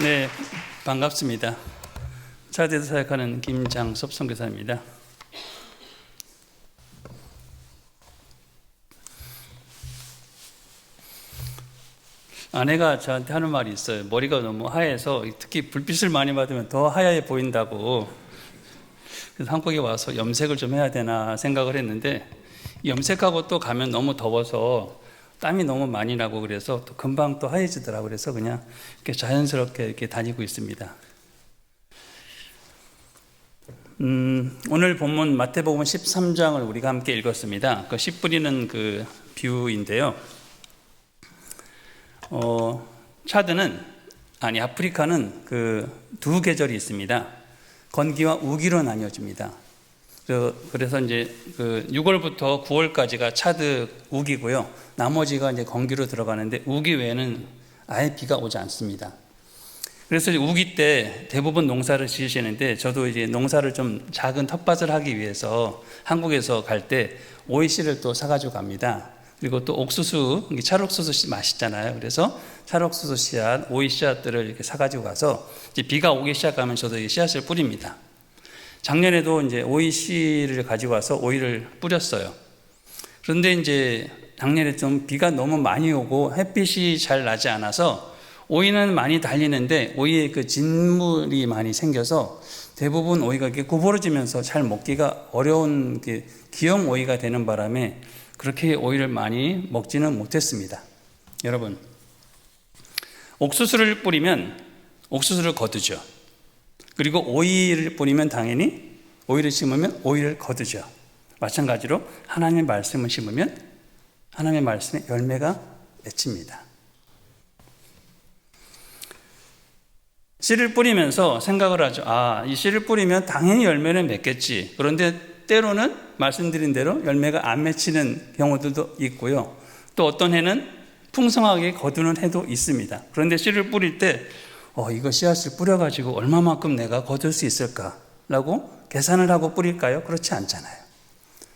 네, 반갑습니다. 차대에서 사역하는 김장섭 선교사입니다. 아내가 저한테 하는 말이 있어요. 머리가 너무 하얘서 특히 불빛을 많이 받으면 더 하얘 보인다고. 그래서 한국에 와서 염색을 좀 해야 되나 생각을 했는데, 염색하고 또 가면 너무 더워서 땀이 너무 많이 나고 그래서 또 금방 또 하얘지더라고요. 그래서 그냥 이렇게 자연스럽게 이렇게 다니고 있습니다. 오늘 본문 마태복음 13장을 우리가 함께 읽었습니다. 그 씨 뿌리는 그 비유인데요. 아프리카는 그 두 계절이 있습니다. 건기와 우기로 나뉘어집니다. 그래서 이제 그 6월부터 9월까지가 차드 우기고요. 나머지가 이제 건기로 들어가는데 우기 외에는 아예 비가 오지 않습니다. 그래서 우기 때 대부분 농사를 지으시는데 저도 이제 농사를 좀 작은 텃밭을 하기 위해서 한국에서 갈 때 오이씨를 또 사가지고 갑니다. 그리고 또 옥수수, 찰옥수수 맛있잖아요. 그래서 찰옥수수 씨앗, 오이 씨앗들을 이렇게 사가지고 가서 이제 비가 오기 시작하면 저도 이 씨앗을 뿌립니다. 작년에도 이제 오이 씨를 가지고 와서 오이를 뿌렸어요. 그런데 이제 작년에 좀 비가 너무 많이 오고 햇빛이 잘 나지 않아서 오이는 많이 달리는데 오이에 그 진물이 많이 생겨서 대부분 오이가 이렇게 구부러지면서 잘 먹기가 어려운 기형 오이가 되는 바람에 그렇게 오이를 많이 먹지는 못했습니다. 여러분, 옥수수를 뿌리면 옥수수를 거두죠. 그리고 오이를 뿌리면 당연히 오이를 심으면 오이를 거두죠. 마찬가지로 하나님의 말씀을 심으면 하나님의 말씀에 열매가 맺힙니다. 씨를 뿌리면서 생각을 하죠. 이 씨를 뿌리면 당연히 열매는 맺겠지. 그런데 때로는 말씀드린 대로 열매가 안 맺히는 경우들도 있고요. 또 어떤 해는 풍성하게 거두는 해도 있습니다. 그런데 씨를 뿌릴 때 이거 씨앗을 뿌려가지고 얼마만큼 내가 거둘 수 있을까라고 계산을 하고 뿌릴까요? 그렇지 않잖아요.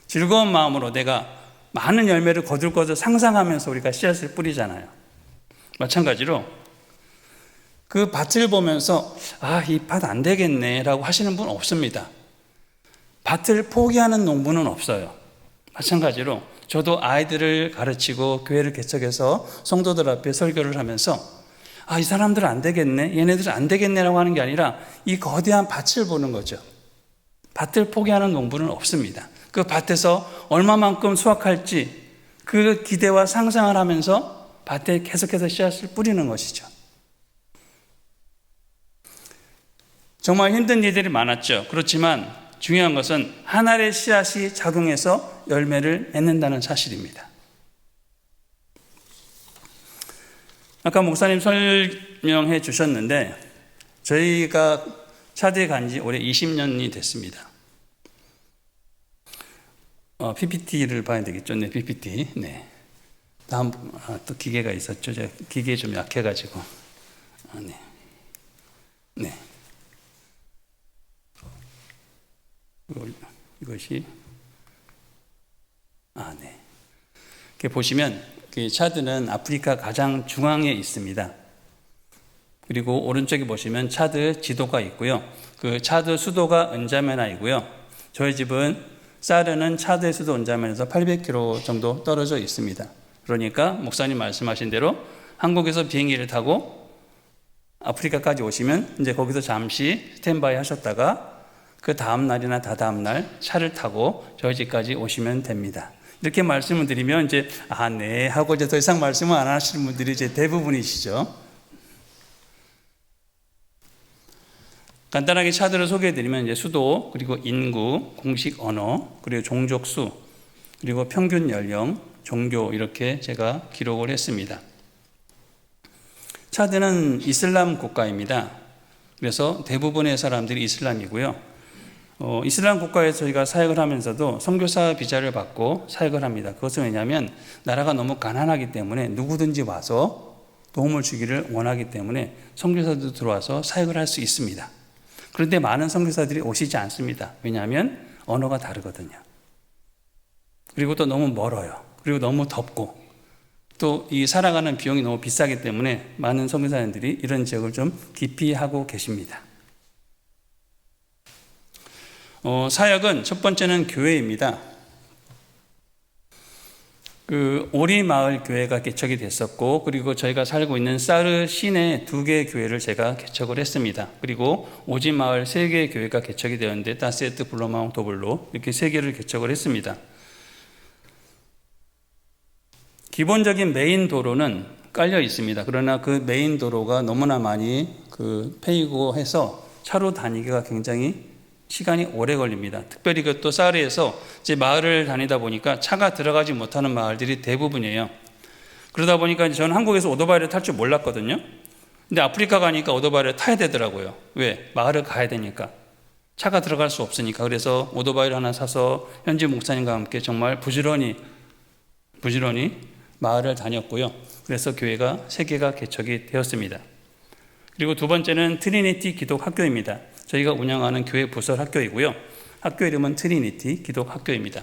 즐거운 마음으로 내가 많은 열매를 거둘 것을 상상하면서 우리가 씨앗을 뿌리잖아요. 마찬가지로 그 밭을 보면서 이 밭 안 되겠네 라고 하시는 분 없습니다. 밭을 포기하는 농부는 없어요. 마찬가지로 저도 아이들을 가르치고 교회를 개척해서 성도들 앞에 설교를 하면서 이 사람들은 안 되겠네, 얘네들은 안 되겠네라고 하는 게 아니라 이 거대한 밭을 보는 거죠. 밭을 포기하는 농부는 없습니다. 그 밭에서 얼마만큼 수확할지 그 기대와 상상을 하면서 밭에 계속해서 씨앗을 뿌리는 것이죠. 정말 힘든 일들이 많았죠. 그렇지만 중요한 것은 한 알의 씨앗이 작용해서 열매를 맺는다는 사실입니다. 아까 목사님 설명해 주셨는데 저희가 차대에 간 지 올해 20년이 됐습니다. PPT를 봐야 되겠죠. 네, PPT. 네. 다음 또 기계가 있었죠. 제가 기계에 좀 약해가지고. 네. 네. 이것이 네. 이렇게 보시면 차드는 아프리카 가장 중앙에 있습니다. 그리고 오른쪽에 보시면 차드 지도가 있고요. 그 차드 수도가 은자메나이고요. 저희 집은 사르는 차드의 수도 은자메나에서 800km 정도 떨어져 있습니다. 그러니까 목사님 말씀하신 대로 한국에서 비행기를 타고 아프리카까지 오시면 이제 거기서 잠시 스탠바이 하셨다가 그 다음 날이나 다다음 날 차를 타고 저희 집까지 오시면 됩니다. 이렇게 말씀을 드리면 이제 네 하고 이제 더 이상 말씀을 안 하시는 분들이 이제 대부분이시죠. 간단하게 차들을 소개해드리면 이제 수도, 그리고 인구, 공식 언어, 그리고 종족 수, 그리고 평균 연령, 종교 이렇게 제가 기록을 했습니다. 차드는 이슬람 국가입니다. 그래서 대부분의 사람들이 이슬람이고요. 이슬람 국가에서 저희가 사역을 하면서도 선교사 비자를 받고 사역을 합니다. 그것은 왜냐하면 나라가 너무 가난하기 때문에 누구든지 와서 도움을 주기를 원하기 때문에 선교사들도 들어와서 사역을 할 수 있습니다. 그런데 많은 선교사들이 오시지 않습니다. 왜냐하면 언어가 다르거든요. 그리고 또 너무 멀어요. 그리고 너무 덥고 또 이 살아가는 비용이 너무 비싸기 때문에 많은 선교사님들이 이런 지역을 좀 기피하고 계십니다. 사역은 첫 번째는 교회입니다. 오리마을 교회가 개척이 됐었고, 그리고 저희가 살고 있는 사르 시내 2개의 교회를 제가 개척을 했습니다. 그리고 오지마을 3개의 교회가 개척이 되었는데, 따세트, 블로마운, 도블로 이렇게 3개를 개척을 했습니다. 기본적인 메인 도로는 깔려 있습니다. 그러나 그 메인 도로가 너무나 많이 패이고 해서 차로 다니기가 굉장히 시간이 오래 걸립니다. 특별히 또 사르에서 이제 마을을 다니다 보니까 차가 들어가지 못하는 마을들이 대부분이에요. 그러다 보니까 저는 한국에서 오토바이를 탈 줄 몰랐거든요. 근데 아프리카 가니까 오토바이를 타야 되더라고요. 왜? 마을을 가야 되니까. 차가 들어갈 수 없으니까. 그래서 오토바이를 하나 사서 현지 목사님과 함께 정말 부지런히 마을을 다녔고요. 그래서 교회가 3개가 개척이 되었습니다. 그리고 두 번째는 트리니티 기독학교입니다. 저희가 운영하는 교회 부설 학교이고요. 학교 이름은 트리니티 기독학교입니다.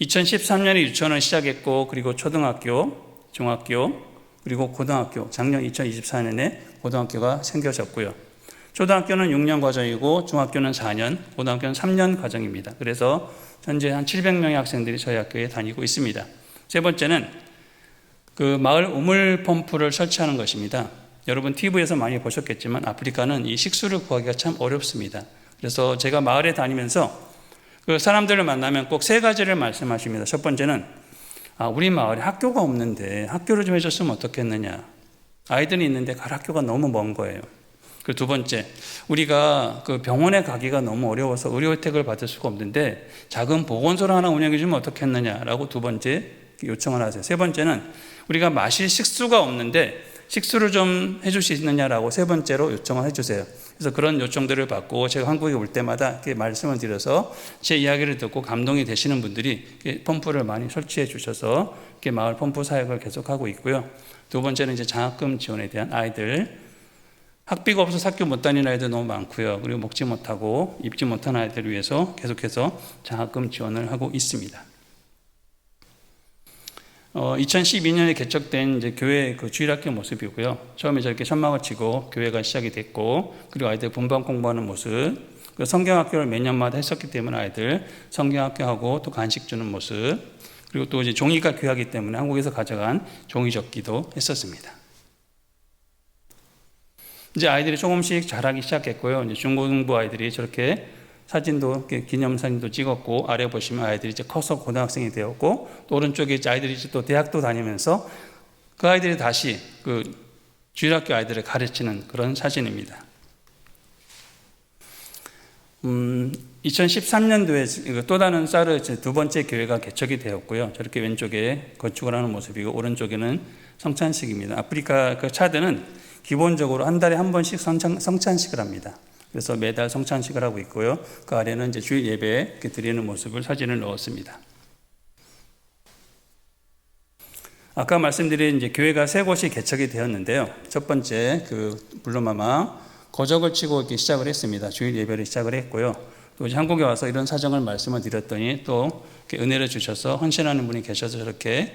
2013년에 유치원을 시작했고, 그리고 초등학교, 중학교, 그리고 고등학교, 작년 2024년에 고등학교가 생겨졌고요. 초등학교는 6년 과정이고 중학교는 4년, 고등학교는 3년 과정입니다. 그래서 현재 한 700명의 학생들이 저희 학교에 다니고 있습니다. 세 번째는 마을 우물 펌프를 설치하는 것입니다. 여러분 TV에서 많이 보셨겠지만 아프리카는 이 식수를 구하기가 참 어렵습니다. 그래서 제가 마을에 다니면서 사람들을 만나면 꼭 3가지를 말씀하십니다. 첫 번째는 우리 마을에 학교가 없는데 학교를 좀 해줬으면 어떻겠느냐. 아이들이 있는데 갈 학교가 너무 먼 거예요. 그리고 두 번째, 우리가 병원에 가기가 너무 어려워서 의료 혜택을 받을 수가 없는데 작은 보건소를 하나 운영해 주면 어떻겠느냐라고 두 번째 요청을 하세요. 세 번째는 우리가 마실 식수가 없는데 식수를 좀 해줄 수 있느냐라고 세 번째로 요청을 해주세요. 그래서 그런 요청들을 받고 제가 한국에 올 때마다 이렇게 말씀을 드려서 제 이야기를 듣고 감동이 되시는 분들이 펌프를 많이 설치해 주셔서 이렇게 마을 펌프 사역을 계속하고 있고요. 두 번째는 이제 장학금 지원에 대한 아이들, 학비가 없어서 학교 못 다니는 아이들 너무 많고요. 그리고 먹지 못하고 입지 못한 아이들을 위해서 계속해서 장학금 지원을 하고 있습니다. 2012년에 개척된 이제 교회 주일학교 모습이고요. 처음에 저렇게 천막을 치고 교회가 시작이 됐고, 그리고 아이들 분반 공부하는 모습, 성경학교를 매년마다 했었기 때문에 아이들 성경학교하고 또 간식 주는 모습, 그리고 또 이제 종이가 귀하기 때문에 한국에서 가져간 종이접기도 했었습니다. 이제 아이들이 조금씩 자라기 시작했고요. 이제 중고등부 아이들이 저렇게 사진도, 기념사진도 찍었고, 아래 보시면 아이들이 이제 커서 고등학생이 되었고, 또 오른쪽에 이제 아이들이 이제 또 대학도 다니면서 그 아이들이 다시 주일학교 아이들을 가르치는 그런 사진입니다. 2013년도에 또 다른 사르 두 번째 교회가 개척이 되었고요. 저렇게 왼쪽에 건축을 하는 모습이고, 오른쪽에는 성찬식입니다. 아프리카 차드는 기본적으로 한 달에 한 번씩 성찬식을 합니다. 그래서 매달 성찬식을 하고 있고요. 그 아래는 이제 주일 예배 드리는 모습을 사진을 넣었습니다. 아까 말씀드린 이제 교회가 3곳이 개척이 되었는데요. 첫 번째 블루마마 거적을 치고 이렇게 시작을 했습니다. 주일 예배를 시작을 했고요. 또 이제 한국에 와서 이런 사정을 말씀을 드렸더니 또 이렇게 은혜를 주셔서 헌신하는 분이 계셔서 저렇게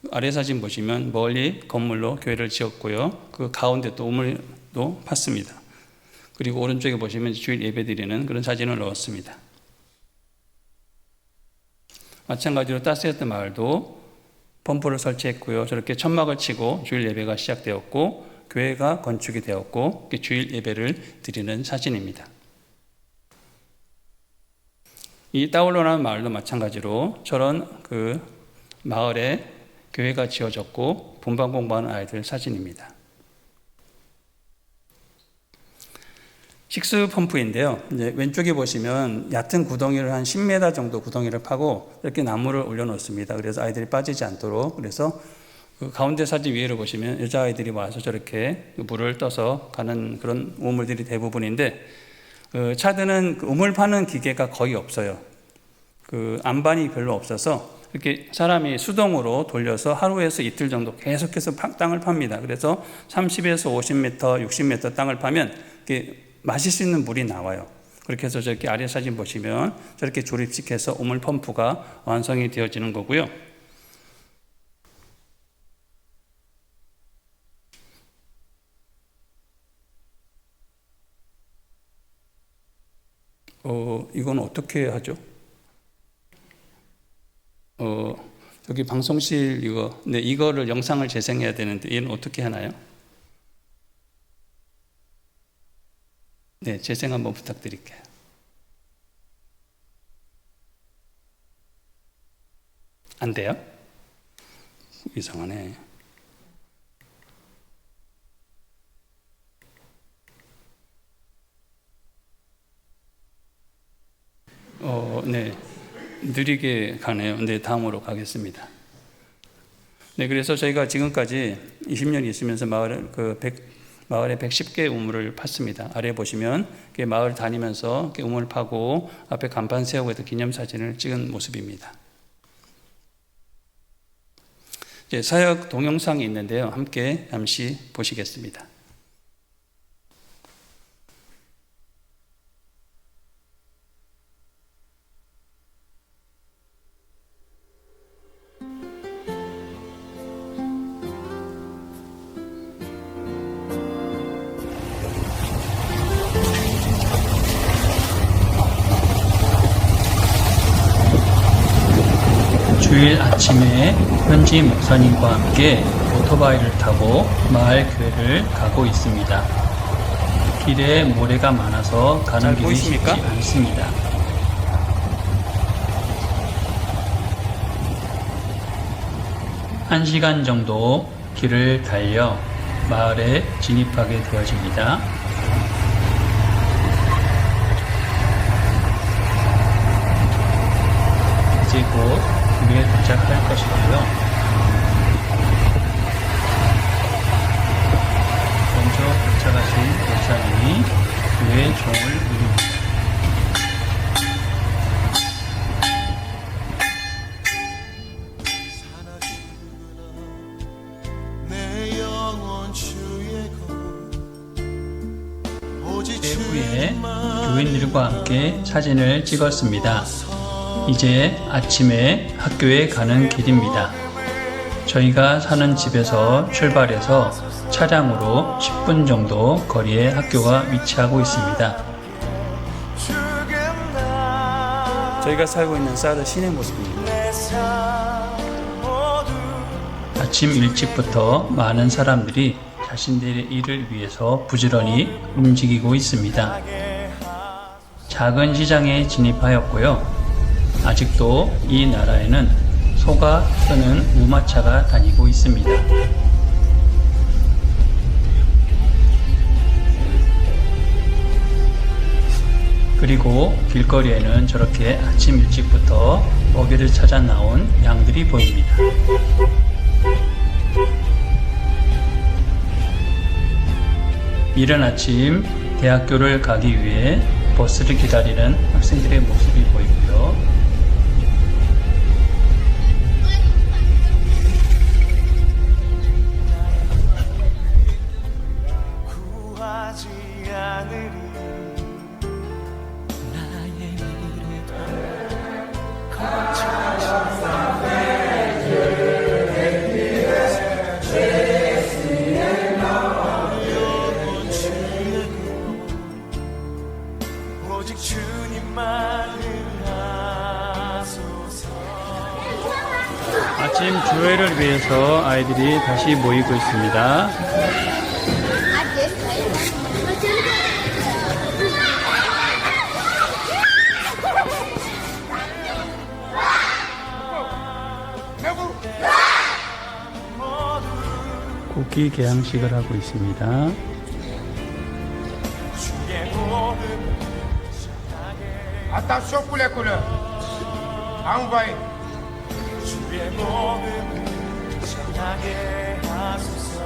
아래 사진 보시면 멀리 건물로 교회를 지었고요. 그 가운데 또 우물도 팠습니다. 그리고 오른쪽에 보시면 주일 예배 드리는 그런 사진을 넣었습니다. 마찬가지로 따스했던 마을도 펌프를 설치했고요. 저렇게 천막을 치고 주일 예배가 시작되었고, 교회가 건축이 되었고, 주일 예배를 드리는 사진입니다. 이 따올로라는 마을도 마찬가지로 저런 마을에 교회가 지어졌고 분반 공부하는 아이들 사진입니다. 식수 펌프인데요. 이제 왼쪽에 보시면 얕은 구덩이를 한 10m 정도 구덩이를 파고 이렇게 나무를 올려놓습니다. 그래서 아이들이 빠지지 않도록. 그래서 가운데 사진 위에를 보시면 여자아이들이 와서 저렇게 물을 떠서 가는 그런 우물들이 대부분인데, 차드는 우물 파는 기계가 거의 없어요. 안반이 별로 없어서 이렇게 사람이 수동으로 돌려서 하루에서 이틀 정도 계속해서 땅을 팝니다. 그래서 30에서 50m, 60m 땅을 파면 이렇게 마실 수 있는 물이 나와요. 그렇게 해서 저렇게 아래 사진 보시면 저렇게 조립식 해서 우물 펌프가 완성이 되어지는 거고요. 이건 어떻게 하죠? 여기 방송실 네, 이거를 영상을 재생해야 되는데 얘는 어떻게 하나요? 네, 재생 한번 부탁드릴게요. 안 돼요? 이상하네. 네. 느리게 가네요. 네, 다음으로 가겠습니다. 네, 그래서 저희가 지금까지 20년 있으면서 마을에 110개 우물을 팠습니다. 아래 보시면 마을 다니면서 우물 파고 앞에 간판 세우고 해서 기념사진을 찍은 모습입니다. 사역 동영상이 있는데요. 함께 잠시 보시겠습니다. 주일 아침에 현지 목사님과 함께 오토바이를 타고 마을 교회를 가고 있습니다. 길에 모래가 많아서 가는 길이 쉽지 않습니다. 한 시간 정도 길을 달려 마을에 진입하게 되어집니다. 이제 곧 교회에 도착할 것이고요. 먼저 도착하신 목사님이 교회 종을 누립니다. 그 후에 교인들과 함께 사진을 찍었습니다. 이제 아침에 학교에 가는 길입니다. 저희가 사는 집에서 출발해서 차량으로 10분 정도 거리에 학교가 위치하고 있습니다. 저희가 살고 있는 사르 시내 모습입니다. 아침 일찍부터 많은 사람들이 자신들의 일을 위해서 부지런히 움직이고 있습니다. 작은 시장에 진입하였고요. 아직도 이 나라에는 소가 쓰는 우마차가 다니고 있습니다. 그리고 길거리에는 저렇게 아침 일찍부터 먹이를 찾아 나온 양들이 보입니다. 이른 아침 대학교를 가기 위해 버스를 기다리는 학생들의 모습이 보이고요. 아침 주회를 위해서 아이들이 다시 모이고 있습니다. 국기 개항식을 하고 있습니다. Attention pour les couleurs. Envoyez. 주의 몸을 전하게 하소서.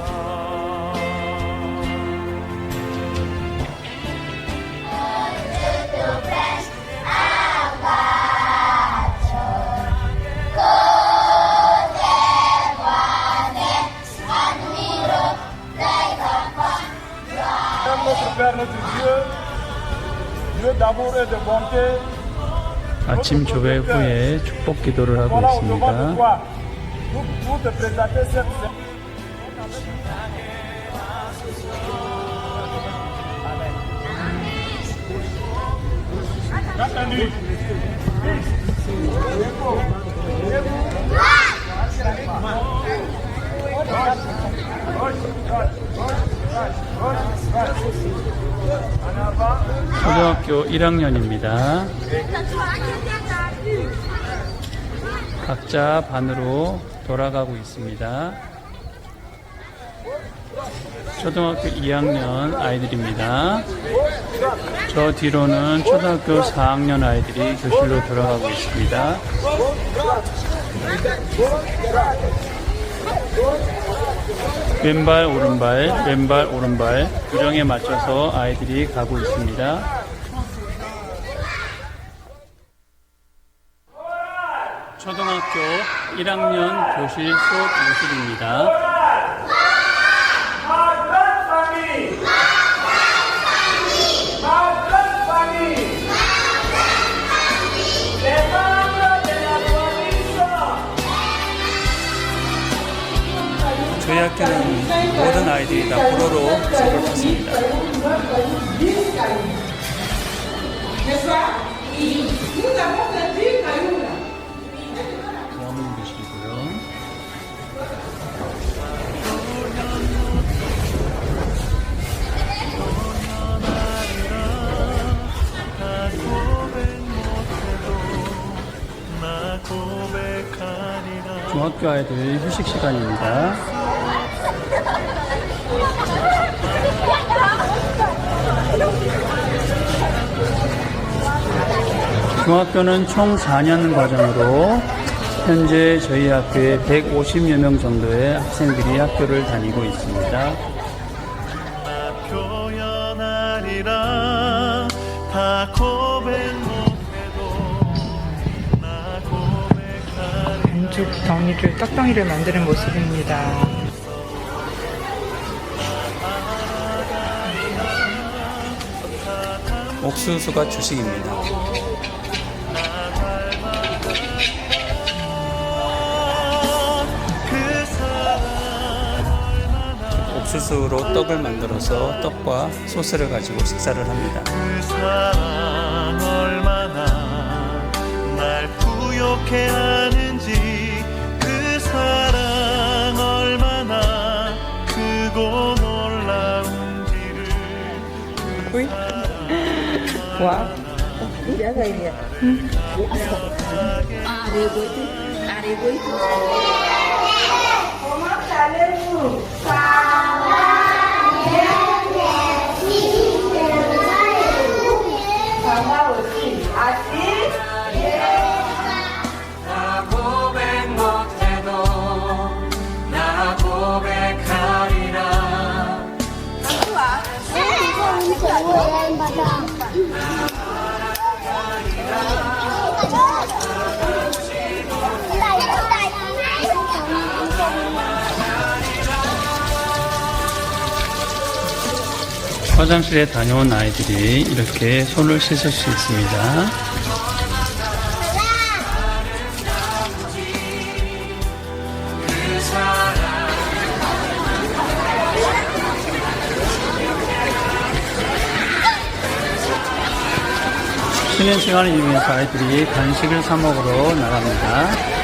Notre Père, notre Dieu, Dieu d'amour et de bonté. 아침 조회 후에 축복 기도를 하고 Voilà, au devant de 있습니다. toi, nous te présenter cette Amen. 초등학교 1학년입니다. 각자 반으로 돌아가고 있습니다. 초등학교 2학년 아이들입니다. 저 뒤로는 초등학교 4학년 아이들이 교실로 돌아가고 있습니다. 왼발 오른발 왼발 오른발 규정에 맞춰서 아이들이 가고 있습니다. 초등학교 1학년 교실 수업 모습입니다. 저희 학교는 모든 아이들이 다 불어로 수업을 받습니다. 원음 교실이고요. 중학교 아이들 휴식 시간입니다. 중학교는 총 4년 과정으로 현재 저희 학교에 150여 명 정도의 학생들이 학교를 다니고 있습니다. 표현하리라 다 고백 못해도 나 고백하리라. 반죽 덩이를 떡덩이를 만드는 모습입니다. 옥수수가 주식입니다. 옥수수로 떡을 만들어서 떡과 소스를 가지고 식사를 합니다. 그 사랑 얼마나 날 부욕해 하는지 그 사랑 얼마나 크고 놀라운지를 그 와. 나 고백 못해도 나 고백하리라. 화장실에 다녀온 아이들이 이렇게 손을 씻을 수 있습니다. 쉬는 시간을 이용해서 아이들이 간식을 사 먹으러 나갑니다.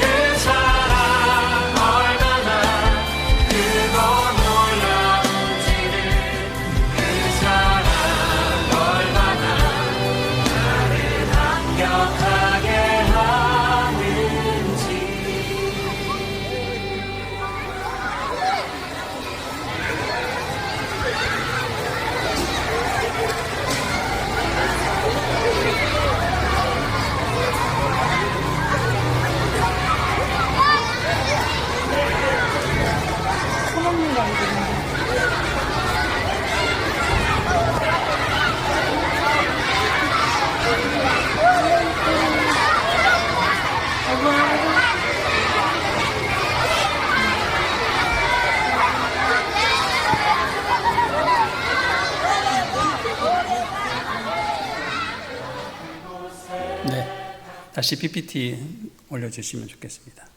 그 사랑 얼마나 크고 네, 다시 PPT 올려주시면 좋겠습니다.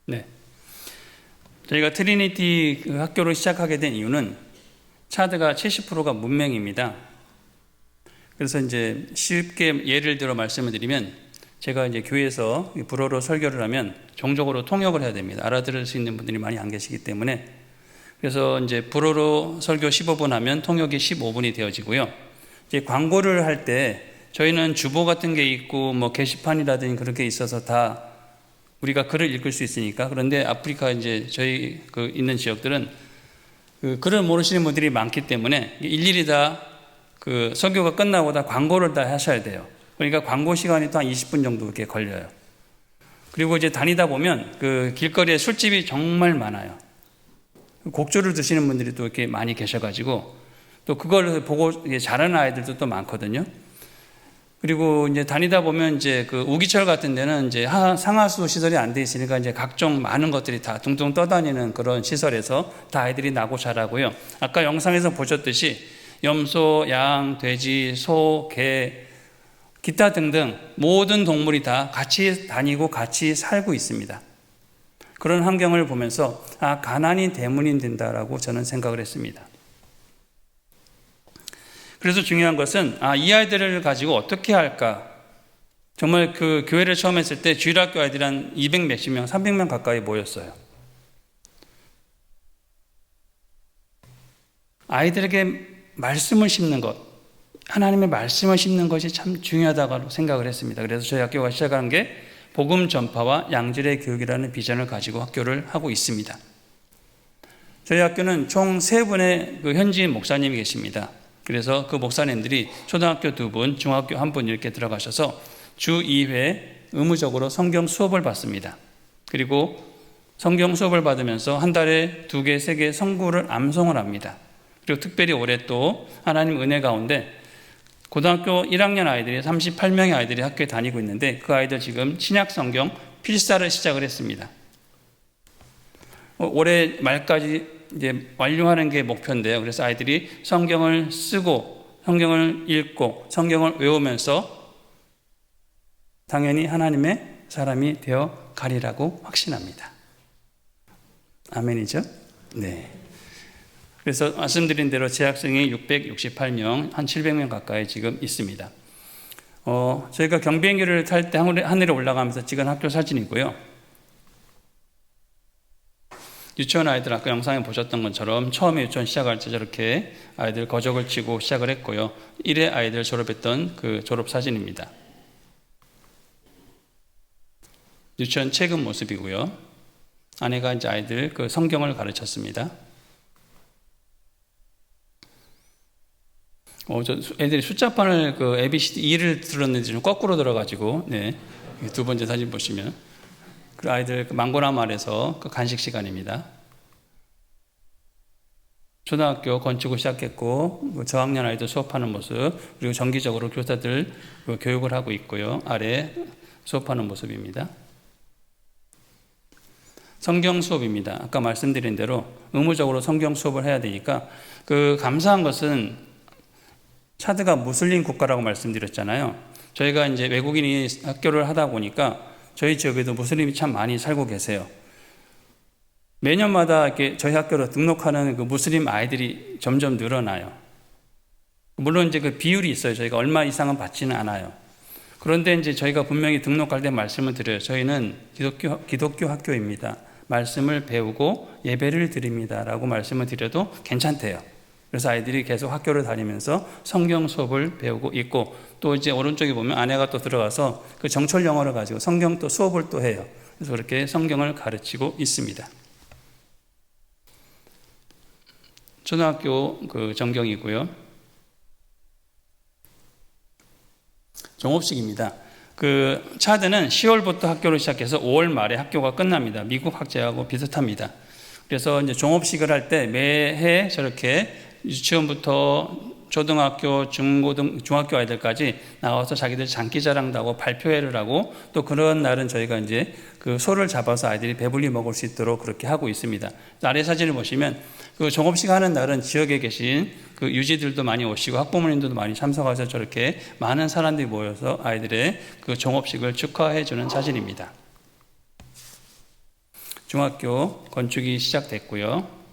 네, 저희가 트리니티 그 학교를 시작하게 된 이유는 차드가 70%가 문맹입니다. 그래서 이제 쉽게 예를 들어 말씀을 드리면, 제가 이제 교회에서 불어로 설교를 하면 종족으로 통역을 해야 됩니다. 알아들을 수 있는 분들이 많이 안 계시기 때문에. 그래서 이제 불어로 설교 15분 하면 통역이 15분이 되어지고요. 이제 광고를 할 때 저희는 주보 같은 게 있고 뭐 게시판이라든지 그런 게 있어서 다 우리가 글을 읽을 수 있으니까. 그런데 아프리카 이제 저희 그 있는 지역들은 그 글을 모르시는 분들이 많기 때문에 일일이 다 그 설교가 끝나고 다 광고를 다 하셔야 돼요. 그러니까 광고 시간이 또 한 20분 정도 이렇게 걸려요. 그리고 이제 다니다 보면 그 길거리에 술집이 정말 많아요. 곡주를 드시는 분들이 또 이렇게 많이 계셔가지고 또 그걸 보고 잘하는 아이들도 또 많거든요. 그리고 이제 다니다 보면 이제 그 우기철 같은 데는 이제 상하수 시설이 안 돼 있으니까 이제 각종 많은 것들이 다 둥둥 떠다니는 그런 시설에서 다 아이들이 나고 자라고요. 아까 영상에서 보셨듯이 염소, 양, 돼지, 소, 개, 기타 등등 모든 동물이 다 같이 다니고 같이 살고 있습니다. 그런 환경을 보면서 가난이 대문이 된다라고 저는 생각을 했습니다. 그래서 중요한 것은 이 아이들을 가지고 어떻게 할까? 정말 그 교회를 처음 했을 때 주일학교 아이들이 한 200 몇십 명, 300명 가까이 모였어요. 아이들에게 말씀을 심는 것, 하나님의 말씀을 심는 것이 참 중요하다고 생각을 했습니다. 그래서 저희 학교가 시작한 게 복음 전파와 양질의 교육이라는 비전을 가지고 학교를 하고 있습니다. 저희 학교는 총 3분의 그 현지인 목사님이 계십니다. 그래서 그 목사님들이 초등학교 2분, 중학교 1분 이렇게 들어가셔서 주 2회 의무적으로 성경 수업을 받습니다. 그리고 성경 수업을 받으면서 한 달에 2개, 3개 성구를 암송을 합니다. 그리고 특별히 올해 또 하나님 은혜 가운데 고등학교 1학년 아이들이 38명의 아이들이 학교에 다니고 있는데 그 아이들 지금 신약 성경 필사를 시작을 했습니다. 올해 말까지 이제 완료하는 게 목표인데요. 그래서 아이들이 성경을 쓰고 성경을 읽고 성경을 외우면서 당연히 하나님의 사람이 되어 가리라고 확신합니다. 아멘이죠? 네. 그래서 말씀드린 대로 재학생이 668명, 한 700명 가까이 지금 있습니다. 저희가 경비행기를 탈 때 하늘에 올라가면서 찍은 학교 사진이고요. 유치원 아이들 아까 영상에 보셨던 것처럼 처음에 유치원 시작할 때 저렇게 아이들 거적을 치고 시작을 했고요. 1회 아이들 졸업했던 그 졸업 사진입니다. 유치원 책임 모습이고요. 아내가 이제 아이들 그 성경을 가르쳤습니다. 애들이 숫자판을 그 ABCD 2를 들었는지 좀 거꾸로 들어가지고, 네. 2번째 사진 보시면. 그 아이들 그 망고나무 아래서 그 간식 시간입니다. 초등학교 건축을 시작했고, 저학년 아이들 수업하는 모습, 그리고 정기적으로 교사들 그 교육을 하고 있고요. 아래 수업하는 모습입니다. 성경 수업입니다. 아까 말씀드린 대로 의무적으로 성경 수업을 해야 되니까 그 감사한 것은 차드가 무슬림 국가라고 말씀드렸잖아요. 저희가 이제 외국인이 학교를 하다 보니까 저희 지역에도 무슬림이 참 많이 살고 계세요. 매년마다 이렇게 저희 학교로 등록하는 그 무슬림 아이들이 점점 늘어나요. 물론 이제 그 비율이 있어요. 저희가 얼마 이상은 받지는 않아요. 그런데 이제 저희가 분명히 등록할 때 말씀을 드려요. 저희는 기독교 학교입니다. 말씀을 배우고 예배를 드립니다라고 말씀을 드려도 괜찮대요. 그래서 아이들이 계속 학교를 다니면서 성경 수업을 배우고 있고, 또 이제 오른쪽에 보면 아내가 또 들어가서 그 정철 영어를 가지고 성경 또 수업을 또 해요. 그래서 그렇게 성경을 가르치고 있습니다. 초등학교 그 전경이고요. 종업식입니다. 그 차드는 10월부터 학교를 시작해서 5월 말에 학교가 끝납니다. 미국 학제하고 비슷합니다. 그래서 이제 종업식을 할 때 매해 저렇게 유치원부터 초등학교, 중학교 아이들까지 나와서 자기들 장기자랑도 하고 발표회를 하고 또 그런 날은 저희가 이제 그 소를 잡아서 아이들이 배불리 먹을 수 있도록 그렇게 하고 있습니다. 아래 사진을 보시면 그 종업식 하는 날은 지역에 계신 그 유지들도 많이 오시고 학부모님들도 많이 참석하셔서 저렇게 많은 사람들이 모여서 아이들의 그 종업식을 축하해 주는 사진입니다. 중학교 건축이 시작됐고요.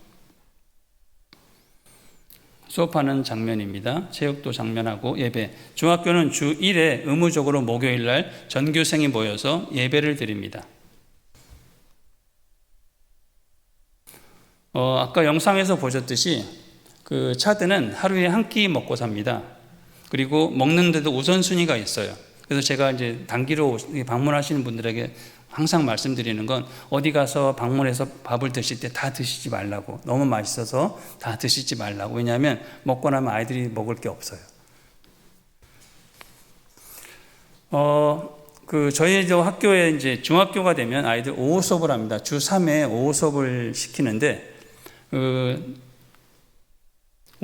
수업하는 장면입니다. 체육도 장면하고 예배. 중학교는 주 1회 의무적으로 목요일 날 전교생이 모여서 예배를 드립니다. 아까 영상에서 보셨듯이 그 차드는 하루에 한 끼 먹고 삽니다. 그리고 먹는데도 우선순위가 있어요. 그래서 제가 이제 단기로 방문하시는 분들에게 항상 말씀드리는 건 어디 가서 방문해서 밥을 드실 때 다 드시지 말라고. 너무 맛있어서 다 드시지 말라고. 왜냐하면 먹고 나면 아이들이 먹을 게 없어요. 저희 학교에 이제 중학교가 되면 아이들 오후 수업을 합니다. 주 3회 오후 수업을 시키는데,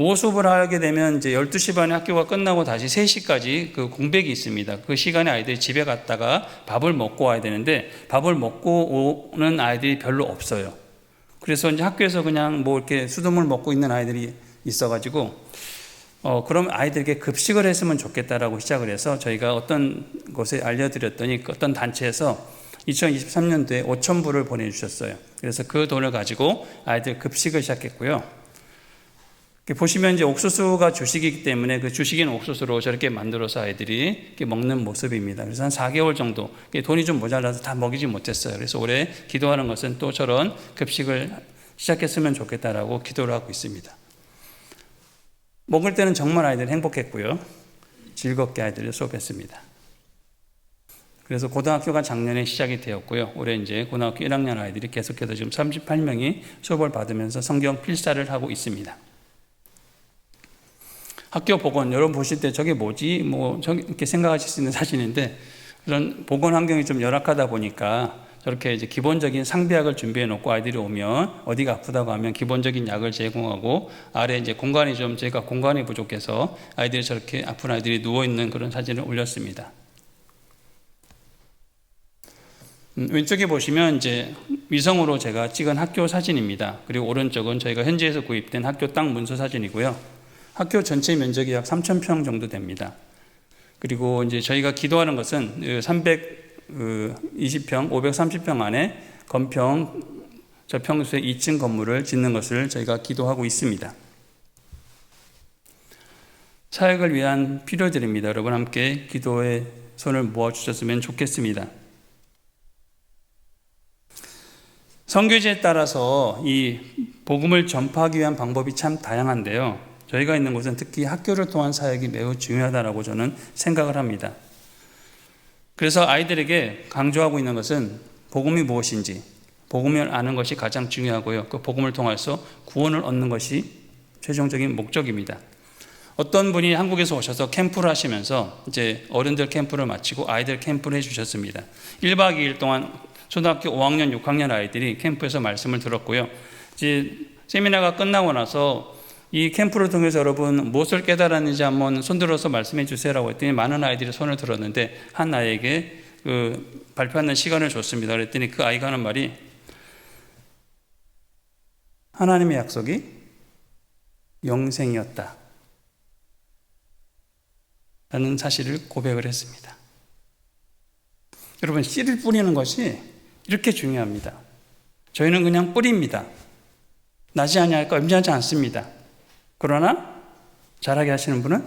오후 수업을 하게 되면 이제 12시 반에 학교가 끝나고 다시 3시까지 그 공백이 있습니다. 그 시간에 아이들이 집에 갔다가 밥을 먹고 와야 되는데 밥을 먹고 오는 아이들이 별로 없어요. 그래서 이제 학교에서 그냥 뭐 이렇게 수돗물 먹고 있는 아이들이 있어가지고 그럼 아이들에게 급식을 했으면 좋겠다라고 시작을 해서 저희가 어떤 곳에 알려드렸더니 어떤 단체에서 2023년도에 5,000불을 보내주셨어요. 그래서 그 돈을 가지고 아이들 급식을 시작했고요. 보시면 이제 옥수수가 주식이기 때문에 그 주식인 옥수수로 저렇게 만들어서 아이들이 먹는 모습입니다. 그래서 한 4개월 정도 돈이 좀 모자라서 다 먹이지 못했어요. 그래서 올해 기도하는 것은 또 저런 급식을 시작했으면 좋겠다라고 기도를 하고 있습니다. 먹을 때는 정말 아이들 행복했고요. 즐겁게 아이들을 수업했습니다. 그래서 고등학교가 작년에 시작이 되었고요. 올해 이제 고등학교 1학년 아이들이 계속해서 지금 38명이 수업을 받으면서 성경 필사를 하고 있습니다. 학교 복원, 여러분 보실 때 저게 뭐지? 이렇게 생각하실 수 있는 사진인데, 그런 복원 환경이 좀 열악하다 보니까 저렇게 이제 기본적인 상비약을 준비해 놓고 아이들이 오면 어디가 아프다고 하면 기본적인 약을 제공하고 아래 이제 저희가 공간이 부족해서 아이들이 저렇게 아픈 아이들이 누워있는 그런 사진을 올렸습니다. 왼쪽에 보시면 이제 위성으로 제가 찍은 학교 사진입니다. 그리고 오른쪽은 저희가 현지에서 구입된 학교 땅 문서 사진이고요. 학교 전체 면적이 약 3,000평 정도 됩니다. 그리고 이제 저희가 기도하는 것은 320평, 530평 안에 건평 저평수의 2층 건물을 짓는 것을 저희가 기도하고 있습니다. 사역을 위한 필요들입니다. 여러분 함께 기도에 손을 모아주셨으면 좋겠습니다. 선교지에 따라서 이 복음을 전파하기 위한 방법이 참 다양한데요. 저희가 있는 곳은 특히 학교를 통한 사역이 매우 중요하다고 저는 생각을 합니다. 그래서 아이들에게 강조하고 있는 것은 복음이 무엇인지, 복음을 아는 것이 가장 중요하고요. 그 복음을 통해서 구원을 얻는 것이 최종적인 목적입니다. 어떤 분이 한국에서 오셔서 캠프를 하시면서 이제 어른들 캠프를 마치고 아이들 캠프를 해주셨습니다. 1박 2일 동안 초등학교 5학년, 6학년 아이들이 캠프에서 말씀을 들었고요. 이제 세미나가 끝나고 나서 이 캠프를 통해서 여러분 무엇을 깨달았는지 한번 손들어서 말씀해 주세요라고 했더니 많은 아이들이 손을 들었는데 한 아이에게 그 발표하는 시간을 줬습니다. 그랬더니 그 아이가 하는 말이 하나님의 약속이 영생이었다 라는 사실을 고백을 했습니다. 여러분 씨를 뿌리는 것이 이렇게 중요합니다. 저희는 그냥 뿌립니다. 나지 아니할까 염려하지 않습니다. 그러나 자라게 하시는 분은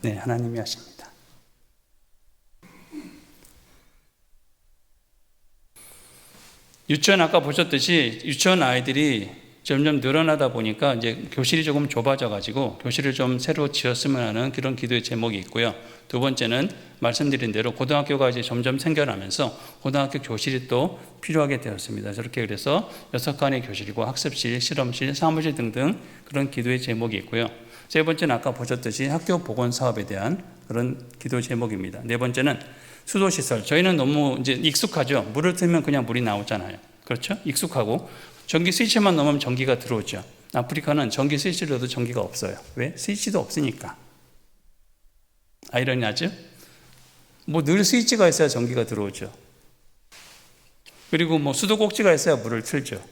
네, 하나님이 하십니다. 유치원 아까 보셨듯이 유치원 아이들이 점점 늘어나다 보니까 이제 교실이 조금 좁아져 가지고 교실을 좀 새로 지었으면 하는 그런 기도의 제목이 있고요. 두 번째는 말씀드린 대로 고등학교가 이제 점점 생겨나면서 고등학교 교실이 또 필요하게 되었습니다. 저렇게 그래서 6칸의 교실이고 학습실, 실험실, 사무실 등등 그런 기도의 제목이 있고요. 세 번째는 아까 보셨듯이 학교 복원 사업에 대한 그런 기도 제목입니다. 네 번째는 수도시설. 저희는 너무 이제 익숙하죠. 물을 틀면 그냥 물이 나오잖아요. 그렇죠? 익숙하고 전기 스위치만 넣으면 전기가 들어오죠. 아프리카는 전기 스위치로도 전기가 없어요. 왜? 스위치도 없으니까. 아이러니하죠? 뭐 늘 스위치가 있어야 전기가 들어오죠. 그리고 뭐 수도꼭지가 있어야 물을 틀죠.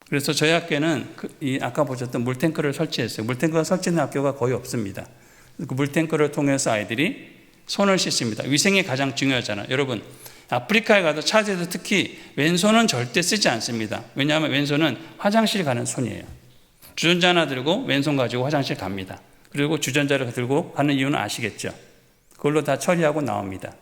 그래서 저희 학교는 아까 보셨던 물탱크를 설치했어요. 물탱크가 설치된 학교가 거의 없습니다. 그 물탱크를 통해서 아이들이 손을 씻습니다. 위생이 가장 중요하잖아요. 여러분, 아프리카에 가도 차드에도 특히 왼손은 절대 쓰지 않습니다. 왜냐하면 왼손은 화장실 가는 손이에요. 주전자 하나 들고 왼손 가지고 화장실 갑니다. 그리고 주전자를 들고 가는 이유는 아시겠죠? 그걸로 다 처리하고 나옵니다.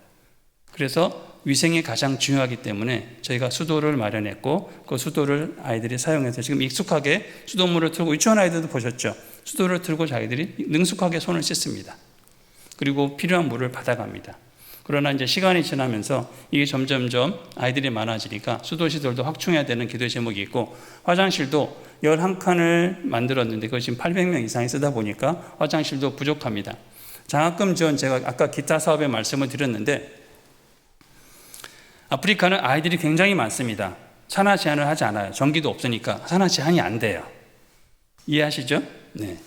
그래서 위생이 가장 중요하기 때문에 저희가 수도를 마련했고 그 수도를 아이들이 사용해서 지금 익숙하게 수돗물을 틀고 유치원 아이들도 보셨죠? 수도를 틀고 자기들이 능숙하게 손을 씻습니다. 그리고 필요한 물을 받아갑니다. 그러나 이제 시간이 지나면서 이게 점점점 아이들이 많아지니까 수도시설도 확충해야 되는 기도 제목이 있고 화장실도 11칸을 만들었는데 그거 지금 800명 이상이 쓰다 보니까 화장실도 부족합니다. 장학금 지원 제가 아까 기타 사업에 말씀을 드렸는데 아프리카는 아이들이 굉장히 많습니다. 산하 제한을 하지 않아요. 전기도 없으니까 산하 제한이 안 돼요. 이해하시죠? 네.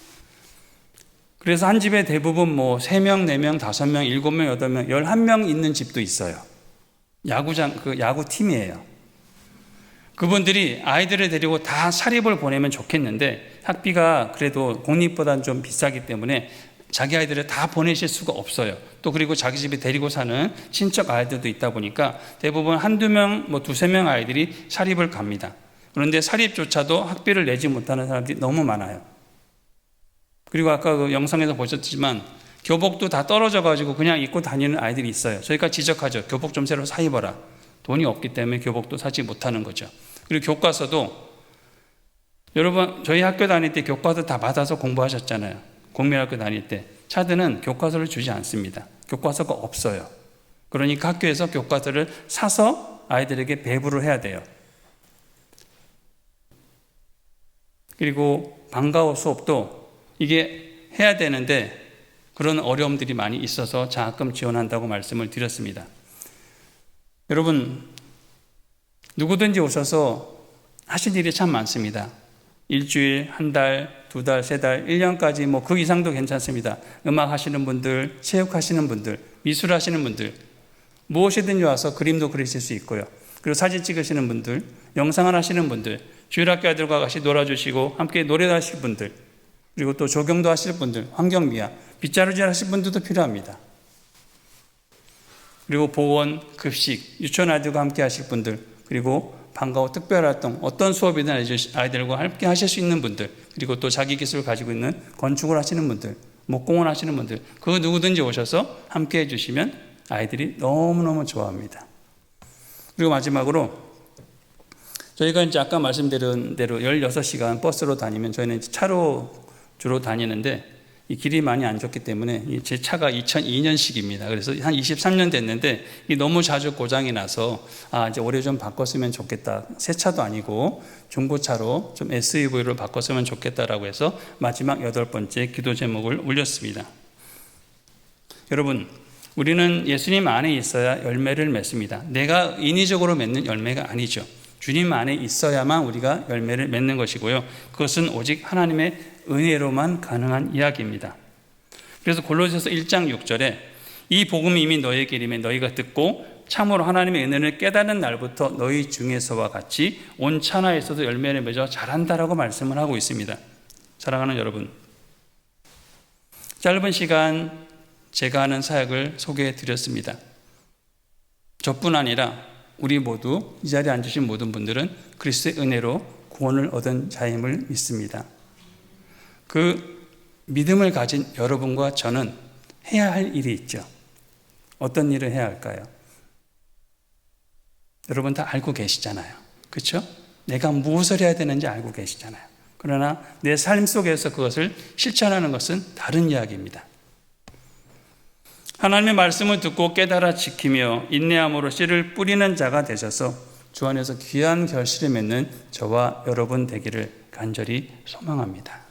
그래서 한 집에 대부분 뭐 3명, 4명, 5명, 7명, 8명, 11명 있는 집도 있어요. 야구팀이에요. 그분들이 아이들을 데리고 다 사립을 보내면 좋겠는데 학비가 그래도 공립보다는 좀 비싸기 때문에 자기 아이들을 다 보내실 수가 없어요. 또 그리고 자기 집에 데리고 사는 친척 아이들도 있다 보니까 대부분 한두 명, 뭐 두세 명 아이들이 사립을 갑니다. 그런데 사립조차도 학비를 내지 못하는 사람들이 너무 많아요. 그리고 아까 그 영상에서 보셨지만 교복도 다 떨어져가지고 그냥 입고 다니는 아이들이 있어요. 저희가 지적하죠. 교복 좀 새로 사 입어라. 돈이 없기 때문에 교복도 사지 못하는 거죠. 그리고 교과서도 여러분 저희 학교 다닐 때 교과서 다 받아서 공부하셨잖아요. 국민학교 다닐 때 차드는 교과서를 주지 않습니다. 교과서가 없어요. 그러니까 학교에서 교과서를 사서 아이들에게 배부를 해야 돼요. 그리고 방과후 수업도 이게 해야 되는데 그런 어려움들이 많이 있어서 장학금 지원한다고 말씀을 드렸습니다. 여러분 누구든지 오셔서 하실 일이 참 많습니다. 일주일, 한 달, 2달, 3달, 1년까지 뭐 그 이상도 괜찮습니다. 음악 하시는 분들, 체육 하시는 분들, 미술 하시는 분들 무엇이든지 와서 그림도 그리실 수 있고요. 그리고 사진 찍으시는 분들, 영상을 하시는 분들, 주일학교 아이들과 같이 놀아주시고 함께 노래도 하실 분들, 그리고 또 조경도 하실 분들, 환경미화, 빗자루질 하실 분들도 필요합니다. 그리고 보건, 급식, 유치원 아이들과 함께 하실 분들, 그리고 방과후 특별활동, 어떤 수업이든 아이들과 함께 하실 수 있는 분들, 그리고 또 자기 기술을 가지고 있는 건축을 하시는 분들, 목공을 하시는 분들, 그 누구든지 오셔서 함께 해주시면 아이들이 너무너무 좋아합니다. 그리고 마지막으로 저희가 이제 아까 말씀드린 대로 16시간 버스로 다니면 저희는 차로 주로 다니는데 이 길이 많이 안 좋기 때문에 제 차가 2002년식입니다. 그래서 한 23년 됐는데 너무 자주 고장이 나서 이제 올해 좀 바꿨으면 좋겠다. 새 차도 아니고 중고차로 좀 SUV로 바꿨으면 좋겠다라고 해서 마지막 8번째 기도 제목을 올렸습니다. 여러분, 우리는 예수님 안에 있어야 열매를 맺습니다. 내가 인위적으로 맺는 열매가 아니죠. 주님 안에 있어야만 우리가 열매를 맺는 것이고요. 그것은 오직 하나님의 은혜로만 가능한 이야기입니다. 그래서 골로새서 1장 6절에 이 복음이 이미 너희에게 이르매 너희가 듣고 참으로 하나님의 은혜를 깨닫는 날부터 너희 중에서와 같이 온 천하에서도 열매를 맺어 자란다라고 말씀을 하고 있습니다. 사랑하는 여러분, 짧은 시간 제가 하는 사역을 소개해 드렸습니다. 저뿐 아니라 우리 모두 이 자리에 앉으신 모든 분들은 그리스도의 은혜로 구원을 얻은 자임을 믿습니다. 그 믿음을 가진 여러분과 저는 해야 할 일이 있죠. 어떤 일을 해야 할까요? 여러분 다 알고 계시잖아요. 그렇죠? 내가 무엇을 해야 되는지 알고 계시잖아요. 그러나 내 삶 속에서 그것을 실천하는 것은 다른 이야기입니다. 하나님의 말씀을 듣고 깨달아 지키며 인내함으로 씨를 뿌리는 자가 되셔서 주 안에서 귀한 결실을 맺는 저와 여러분 되기를 간절히 소망합니다.